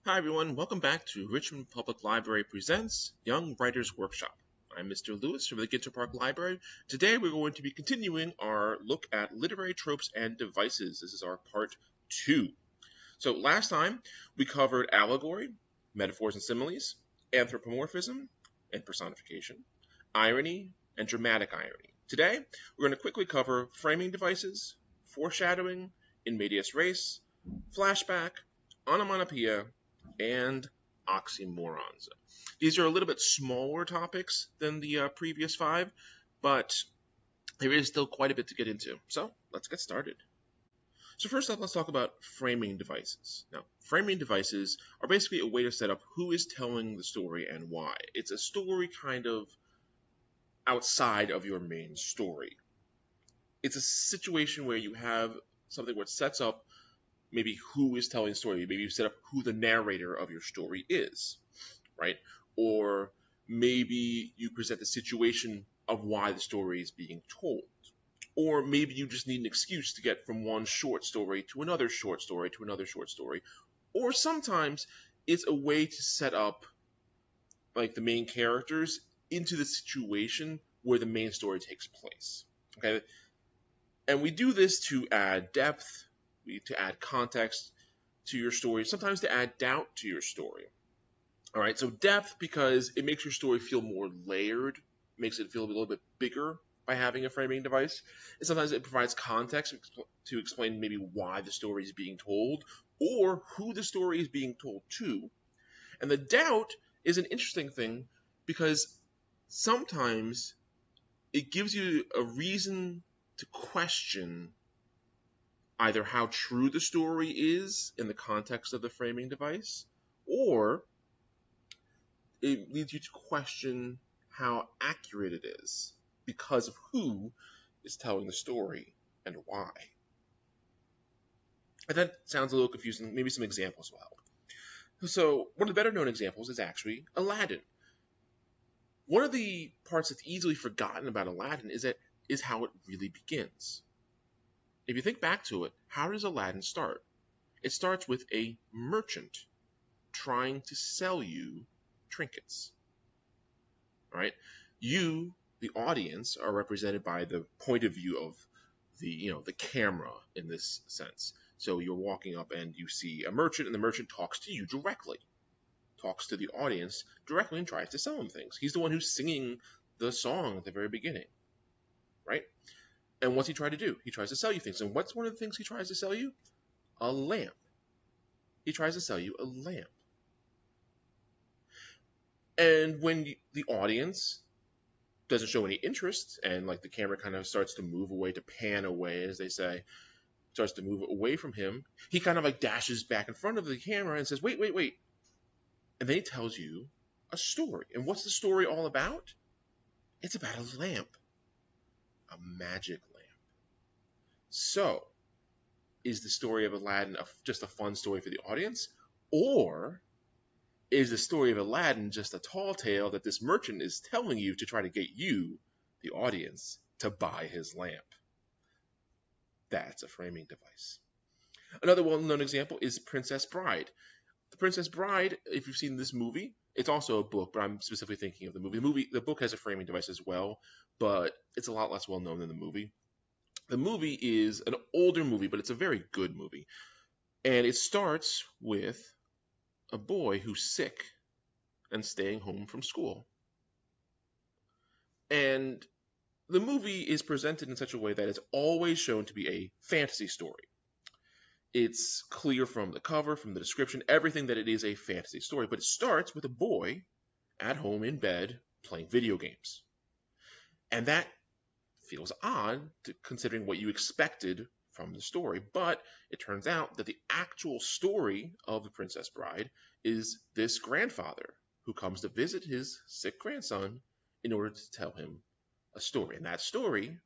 Hi everyone, welcome back to Richmond Public Library Presents Young Writers Workshop. I'm Mr. Lewis from the Ginter Park Library. Today we're going to be continuing our look at literary tropes and devices. This is our part 2. So last time we covered allegory, metaphors and similes, anthropomorphism and personification, irony and dramatic irony. Today we're going to quickly cover framing devices, foreshadowing, in medias res, flashback, onomatopoeia, and oxymorons. These are a little bit smaller topics than the previous 5, but there is still quite a bit to get into. So let's get started. So first up, let's talk about framing devices. Now, framing devices are basically a way to set up who is telling the story and why. It's a story kind of outside of your main story. It's a situation where you have something where it sets up maybe who is telling the story. Maybe you set up who the narrator of your story is, right? Or maybe you present the situation of why the story is being told. Or maybe you just need an excuse to get from one short story to another short story to another short story. Or sometimes it's a way to set up like the main characters into the situation where the main story takes place. Okay? And we do this to add depth, to add context to your story, sometimes to add doubt to your story. All right, so depth because it makes your story feel more layered, makes it feel a little bit bigger by having a framing device. And sometimes it provides context to explain maybe why the story is being told or who the story is being told to. And the doubt is an interesting thing because sometimes it gives you a reason to question either how true the story is in the context of the framing device, or it leads you to question how accurate it is because of who is telling the story and why. And that sounds a little confusing. Maybe some examples will help. So one of the better known examples is actually Aladdin. One of the parts that's easily forgotten about Aladdin is how it really begins. If you think back to it, how does Aladdin start? It starts with a merchant trying to sell you trinkets. Right? You, the audience, are represented by the point of view of the camera in this sense. So you're walking up and you see a merchant, and the merchant talks to you directly, talks to the audience directly, and tries to sell them things. He's the one who's singing the song at the very beginning, right? And what's he try to do? He tries to sell you things. And what's one of the things he tries to sell you? A lamp. He tries to sell you a lamp. And when the audience doesn't show any interest, and like the camera kind of starts to move away, to pan away, as they say, starts to move away from him, he kind of like dashes back in front of the camera and says, wait, wait, wait. And then he tells you a story. And what's the story all about? It's about a lamp. A magic lamp. So, is the story of Aladdin just a fun story for the audience? Or is the story of Aladdin just a tall tale that this merchant is telling you to try to get you, the audience, to buy his lamp? That's a framing device. Another well-known example is Princess Bride. The Princess Bride, if you've seen this movie, it's also a book, but I'm specifically thinking of the movie. The book has a framing device as well, but it's a lot less well-known than the movie. The movie is an older movie, but it's a very good movie. And it starts with a boy who's sick and staying home from school. And the movie is presented in such a way that it's always shown to be a fantasy story. It's clear from the cover, from the description, everything that it is a fantasy story. But it starts with a boy at home in bed playing video games. And that feels odd considering what you expected from the story. But it turns out that the actual story of The Princess Bride is this grandfather who comes to visit his sick grandson in order to tell him a story. And that story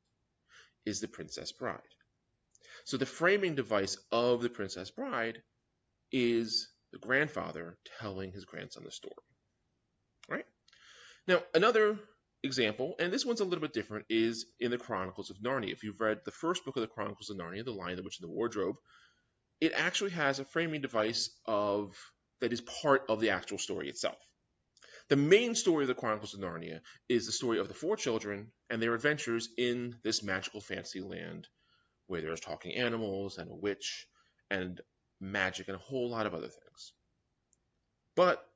is The Princess Bride. So the framing device of The Princess Bride is the grandfather telling his grandson the story. Right? Now, another example, and this one's a little bit different, is in the Chronicles of Narnia. If you've read the first book of the Chronicles of Narnia, The Lion, the Witch, and the Wardrobe, it actually has a framing device that is part of the actual story itself. The main story of the Chronicles of Narnia is the story of the four children and their adventures in this magical fantasy land where there's talking animals and a witch and magic and a whole lot of other things. But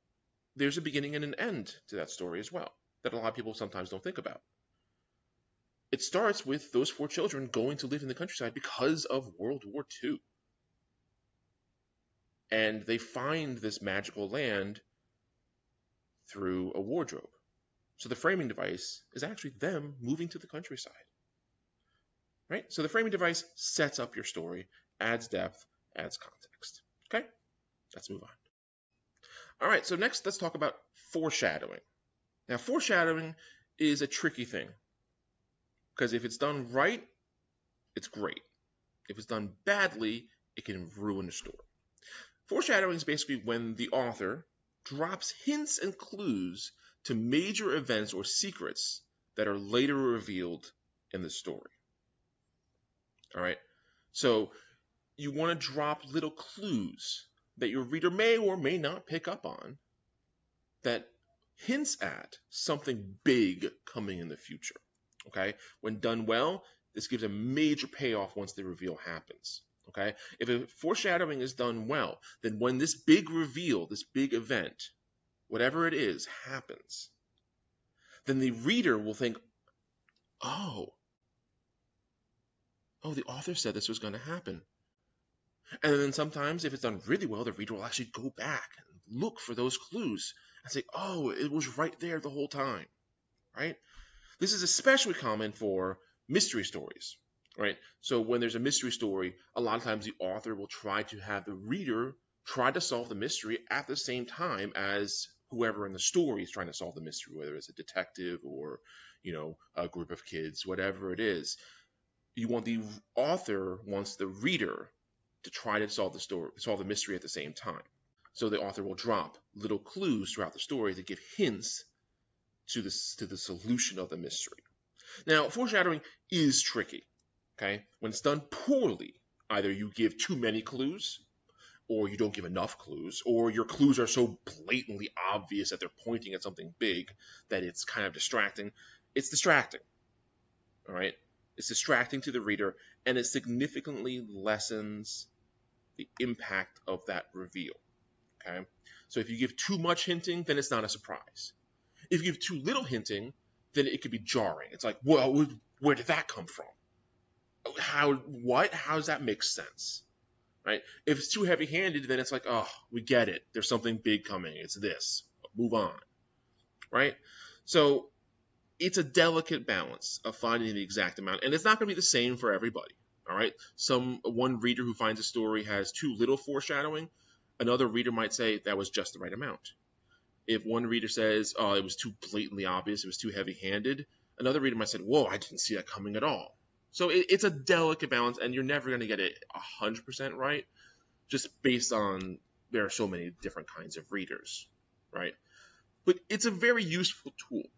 there's a beginning and an end to that story as well that a lot of people sometimes don't think about. It starts with those four children going to live in the countryside because of World War II. And they find this magical land through a wardrobe. So the framing device is actually them moving to the countryside. Right? So the framing device sets up your story, adds depth, adds context. Okay? Let's move on. All right, so next let's talk about foreshadowing. Now, foreshadowing is a tricky thing because if it's done right, it's great. If it's done badly, it can ruin the story. Foreshadowing is basically when the author drops hints and clues to major events or secrets that are later revealed in the story. All right, so you want to drop little clues that your reader may or may not pick up on that hints at something big coming in the future. Okay, when done well, this gives a major payoff once the reveal happens. Okay, if a foreshadowing is done well, then when this big reveal, this big event, whatever it is, happens, then the reader will think, oh, the author said this was going to happen. And then sometimes, if it's done really well, the reader will actually go back and look for those clues and say, oh, it was right there the whole time, right? This is especially common for mystery stories, right? So when there's a mystery story, a lot of times the author will try to have the reader try to solve the mystery at the same time as whoever in the story is trying to solve the mystery, whether it's a detective or, a group of kids, whatever it is. The author wants the reader to try to solve the mystery at the same time. So the author will drop little clues throughout the story to give hints to the solution of the mystery. Now, foreshadowing is tricky, okay? When it's done poorly, either you give too many clues, or you don't give enough clues, or your clues are so blatantly obvious that they're pointing at something big that it's kind of distracting. It's distracting, all right? It's distracting to the reader, and it significantly lessens the impact of that reveal, okay? So if you give too much hinting, then it's not a surprise. If you give too little hinting, then it could be jarring. It's like, well, where did that come from? How does that make sense? Right? If it's too heavy-handed, then it's like, oh, we get it. There's something big coming. It's this. Move on. Right? So it's a delicate balance of finding the exact amount, and it's not going to be the same for everybody. All right? One reader who finds a story has too little foreshadowing. Another reader might say that was just the right amount. If one reader says, oh, it was too blatantly obvious, it was too heavy-handed, another reader might say, whoa, I didn't see that coming at all. So it's a delicate balance, and you're never going to get it 100% right, just based on there are so many different kinds of readers, right? But it's a very useful tool,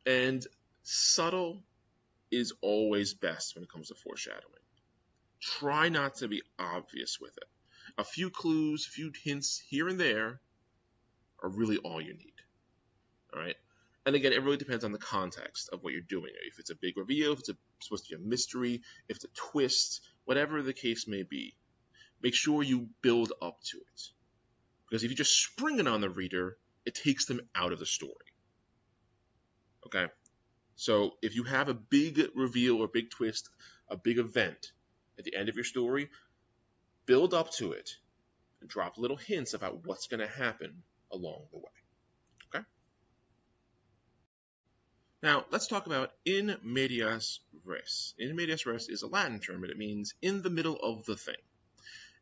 and subtle is always best when it comes to foreshadowing. Try not to be obvious with it. A few clues, a few hints here and there are really all you need, all right? And again, it really depends on the context of what you're doing. If it's a big reveal, if it's supposed to be a mystery, if it's a twist, whatever the case may be, make sure you build up to it. Because if you just spring it on the reader, it takes them out of the story. Okay? So if you have a big reveal or big twist, a big event at the end of your story, build up to it and drop little hints about what's going to happen along the way. Okay? Now, let's talk about in medias res. In medias res is a Latin term, and it means in the middle of the thing.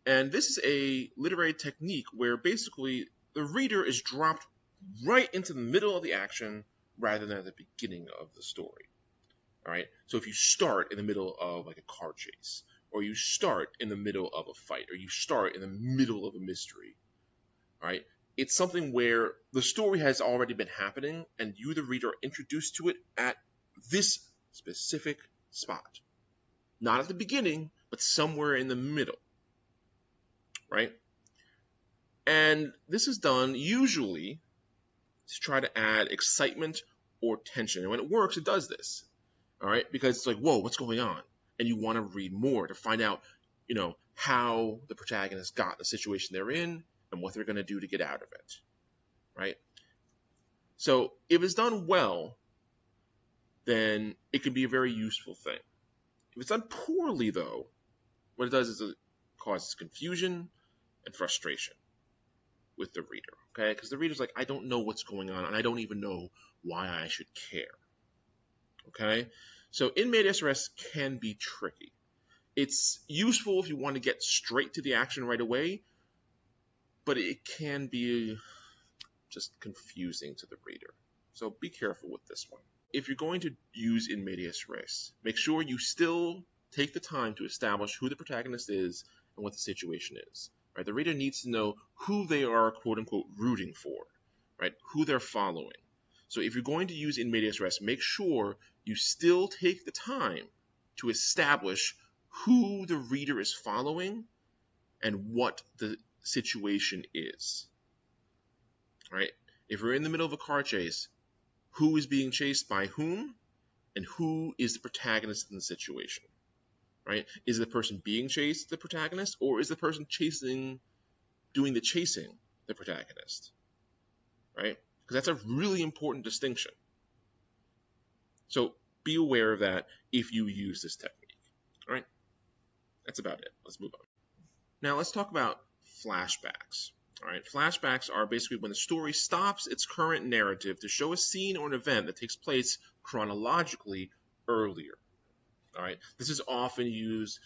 And this is a literary technique where basically the reader is dropped right into the middle of the action rather than at the beginning of the story. All right? So if you start in the middle of like a car chase, or you start in the middle of a fight, or you start in the middle of a mystery, all right? It's something where the story has already been happening and you, the reader, are introduced to it at this specific spot. Not at the beginning, but somewhere in the middle, right? And this is done usually to try to add excitement or tension. And when it works, it does this. All right, because it's like, whoa, what's going on? And you want to read more to find out, how the protagonist got the situation they're in and what they're going to do to get out of it. Right? So if it's done well, then it can be a very useful thing. If it's done poorly, though, what it does is it causes confusion and frustration with the reader, okay? Because the reader's like, I don't know what's going on, and I don't even know why I should care, okay? So in medias res can be tricky. It's useful if you want to get straight to the action right away, but it can be just confusing to the reader. So be careful with this one. If you're going to use in medias res, make sure you still take the time to establish who the protagonist is and what the situation is. Right? The reader needs to know who they are, quote unquote, rooting for, right? Who they're following. So if you're going to use in medias res, make sure you still take the time to establish who the reader is following and what the situation is. Right? If we're in the middle of a car chase, who is being chased by whom, and who is the protagonist in the situation? Right? Is the person being chased the protagonist, or is the person doing the chasing the protagonist? Right? Because that's a really important distinction. So be aware of that if you use this technique. All right? That's about it. Let's move on. Now let's talk about flashbacks. All right, flashbacks are basically when the story stops its current narrative to show a scene or an event that takes place chronologically earlier. All right, this is often used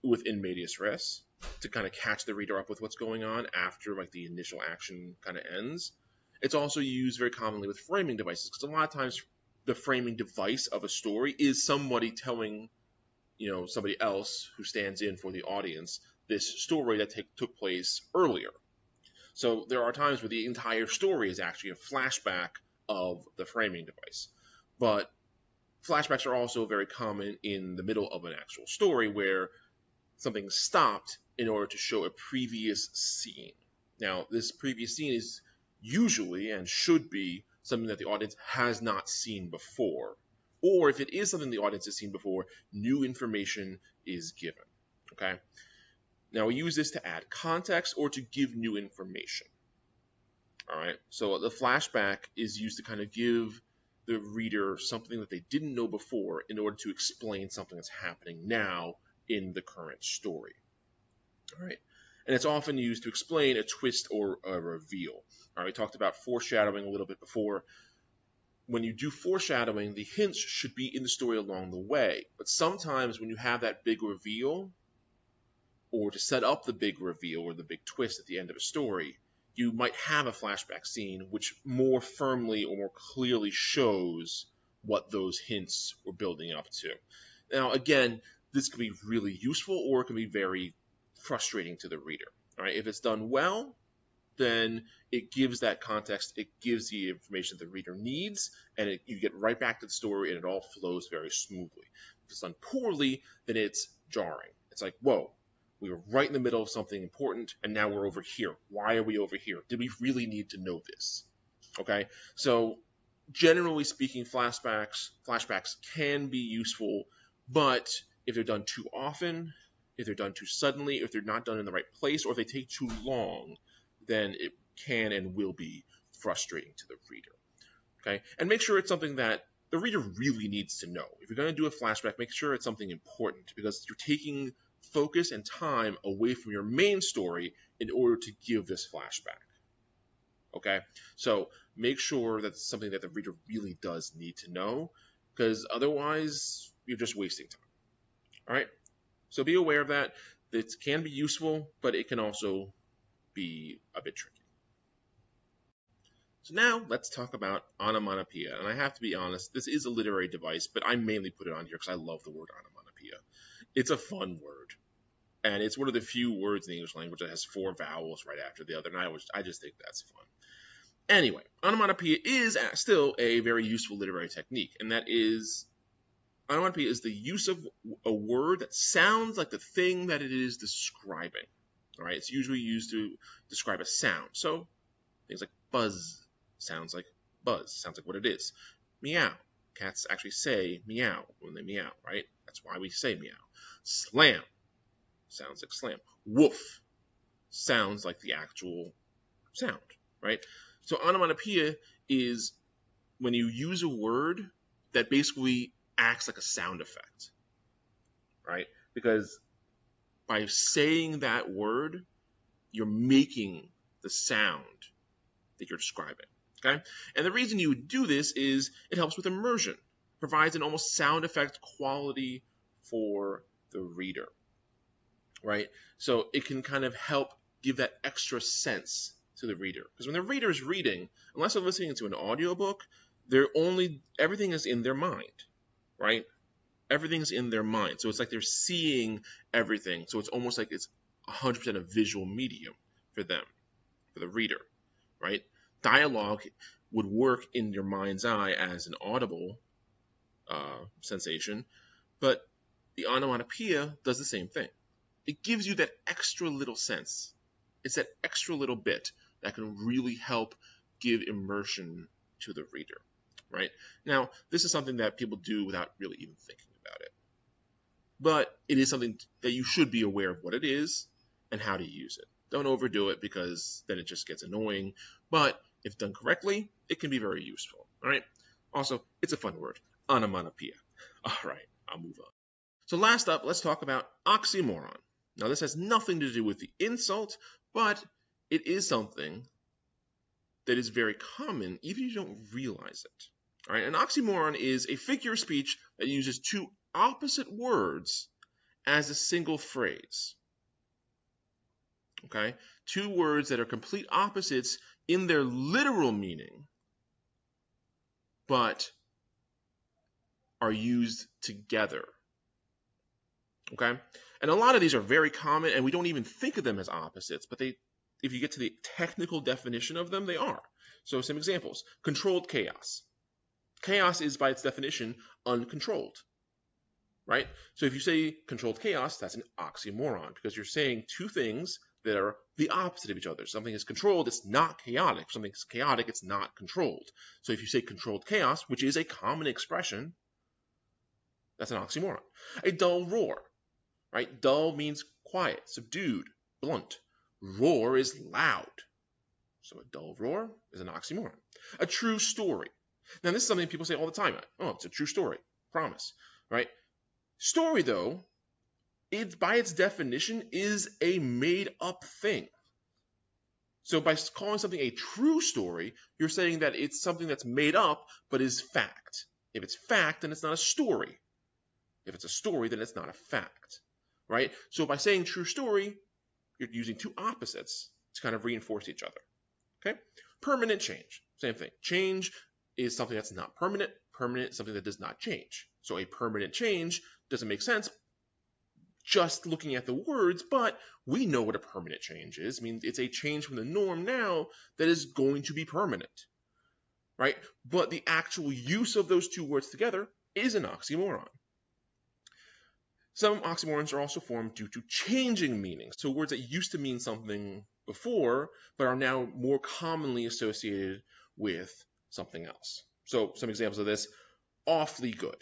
within medias res to kind of catch the reader up with what's going on after like the initial action kind of ends. It's also used very commonly with framing devices because a lot of times the framing device of a story is somebody telling, somebody else who stands in for the audience this story that took place earlier. So there are times where the entire story is actually a flashback of the framing device. But flashbacks are also very common in the middle of an actual story where something stopped in order to show a previous scene. Now, this previous scene is usually and should be something that the audience has not seen before. Or if it is something the audience has seen before, new information is given. Okay? Now, we use this to add context or to give new information. All right, so the flashback is used to kind of give the reader something that they didn't know before in order to explain something that's happening now in the current story. All right, and it's often used to explain a twist or a reveal. All right, we talked about foreshadowing a little bit before. When you do foreshadowing, the hints should be in the story along the way, but sometimes when you have that big reveal, or to set up the big reveal or the big twist at the end of a story, you might have a flashback scene which more firmly or more clearly shows what those hints were building up to. Now, again, this can be really useful or it can be very frustrating to the reader. All right, if it's done well, then it gives that context, it gives the information the reader needs, and you get right back to the story and it all flows very smoothly. If it's done poorly, then it's jarring. It's like, whoa, we were right in the middle of something important, and now we're over here. Why are we over here? Did we really need to know this? Okay, so generally speaking, flashbacks can be useful, but if they're done too often, if they're done too suddenly, if they're not done in the right place, or if they take too long, then it can and will be frustrating to the reader. Okay, and make sure it's something that the reader really needs to know. If you're going to do a flashback, make sure it's something important, because you're taking focus and time away from your main story in order to give this flashback. Okay, so make sure that's something that the reader really does need to know, because otherwise you're just wasting time. All right, so be aware of that. It can be useful, but it can also be a bit tricky. So now let's talk about onomatopoeia. And I have to be honest, this is a literary device, but I mainly put it on here because I love the word onomatopoeia. It's a fun word. And it's one of the few words in the English language that has 4 vowels right after the other. And I just think that's fun. Anyway, onomatopoeia is still a very useful literary technique. And that is, onomatopoeia is the use of a word that sounds like the thing that it is describing. All right, it's usually used to describe a sound. So things like buzz sounds like buzz, sounds like what it is. Meow. Cats actually say meow when they meow, right? That's why we say meow. Slam sounds like slam. Woof sounds like the actual sound, right? So onomatopoeia is when you use a word that basically acts like a sound effect, right? Because by saying that word, you're making the sound that you're describing, okay? And the reason you would do this is it helps with immersion, provides an almost sound effect quality for the reader, right? So it can kind of help give that extra sense to the reader. Because when the reader is reading, unless they're listening to an audiobook, everything is in their mind, right? Everything's in their mind. So it's like they're seeing everything. So it's almost like it's 100% a visual medium for them, for the reader, right? Dialogue would work in your mind's eye as an audible sensation, but the onomatopoeia does the same thing. It gives you that extra little sense. It's that extra little bit that can really help give immersion to the reader, right? Now, this is something that people do without really even thinking about it. But it is something that you should be aware of what it is and how to use it. Don't overdo it because then it just gets annoying. But if done correctly, it can be very useful, all right? Also, it's a fun word, onomatopoeia. All right, I'll move on. So last up, let's talk about oxymoron. Now, this has nothing to do with the insult, but it is something that is very common, even if you don't realize it. All right, an oxymoron is a figure of speech that uses two opposite words as a single phrase. Okay, two words that are complete opposites in their literal meaning, but are used together. Okay, and a lot of these are very common, and we don't even think of them as opposites, but if you get to the technical definition of them, they are. So some examples: controlled chaos. Chaos is, by its definition, uncontrolled, right? So if you say controlled chaos, that's an oxymoron, because you're saying two things that are the opposite of each other. Something is controlled, it's not chaotic. Something is chaotic, it's not controlled. So if you say controlled chaos, which is a common expression, that's an oxymoron. A dull roar, right? Dull means quiet, subdued, blunt. Roar is loud. So a dull roar is an oxymoron. A true story. Now, this is something people say all the time. Oh, it's a true story. Promise, right? Story, though, by its definition, is a made-up thing. So by calling something a true story, you're saying that it's something that's made up, but is fact. If it's fact, then it's not a story. If it's a story, then it's not a fact, right? So by saying true story, you're using two opposites to kind of reinforce each other, okay? Permanent change, same thing. Change is something that's not permanent. Permanent is something that does not change. So a permanent change doesn't make sense just looking at the words, but we know what a permanent change is. I mean, it's a change from the norm now that is going to be permanent, right? But the actual use of those two words together is an oxymoron. Some oxymorons are also formed due to changing meanings. So words that used to mean something before, but are now more commonly associated with something else. So some examples of this: awfully good.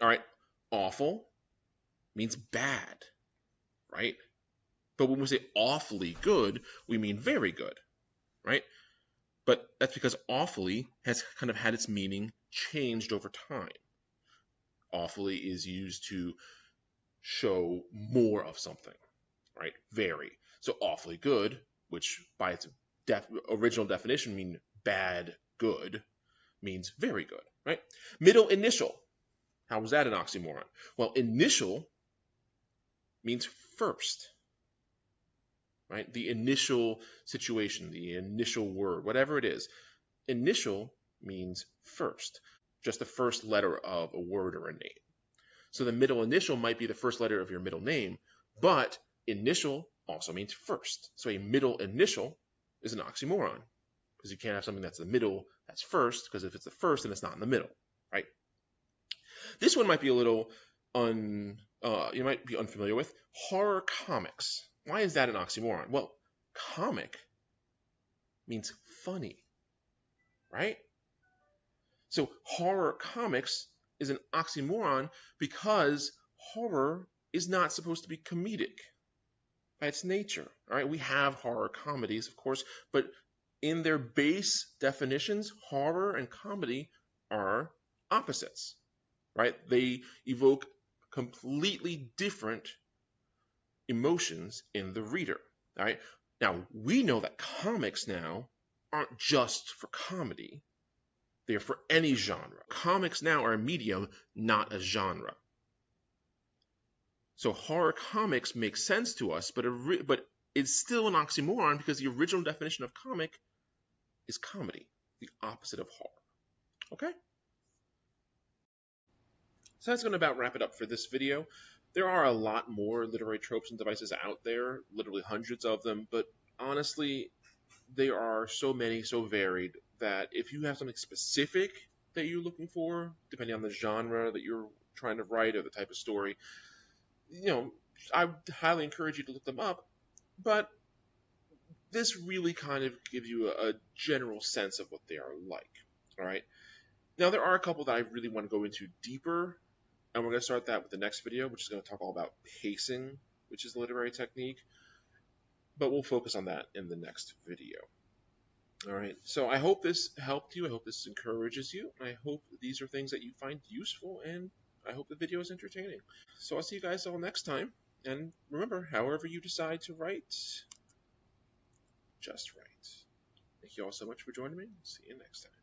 All right, awful means bad, right? But when we say awfully good, we mean very good, right? But that's because awfully has kind of had its meaning changed over time. Awfully is used to show more of something, right? Very. So awfully good, which by its original definition mean bad good, means very good, right? Middle initial. How was that an oxymoron? Well, initial means first, right? The initial situation, the initial word, whatever it is. Initial means first, just the first letter of a word or a name. So the middle initial might be the first letter of your middle name, but initial also means first. So a middle initial is an oxymoron, because you can't have something that's the middle that's first, because if it's the first, then it's not in the middle, right? This one might be a little you might be unfamiliar with. Horror comics. Why is that an oxymoron? Well, comic means funny, right? So horror comics is an oxymoron because horror is not supposed to be comedic by its nature. All right, we have horror comedies, of course, but in their base definitions, horror and comedy are opposites, right? They evoke completely different emotions in the reader. All right. Now we know that comics now aren't just for comedy; they're for any genre. Comics now are a medium, not a genre. So horror comics make sense to us, but it's still an oxymoron because the original definition of comic is comedy, the opposite of horror. Okay? So that's going to about wrap it up for this video. There are a lot more literary tropes and devices out there, literally hundreds of them, but honestly, they are so many, so varied, that if you have something specific that you're looking for, depending on the genre that you're trying to write or the type of story, I would highly encourage you to look them up, but this really kind of gives you a general sense of what they are like. All right. Now, there are a couple that I really want to go into deeper, and we're going to start that with the next video, which is going to talk all about pacing, which is a literary technique, but we'll focus on that in the next video. All right, so I hope this helped you. I hope this encourages you. I hope these are things that you find useful, and I hope the video is entertaining. So I'll see you guys all next time. And remember, however you decide to write, just write. Thank you all so much for joining me. See you next time.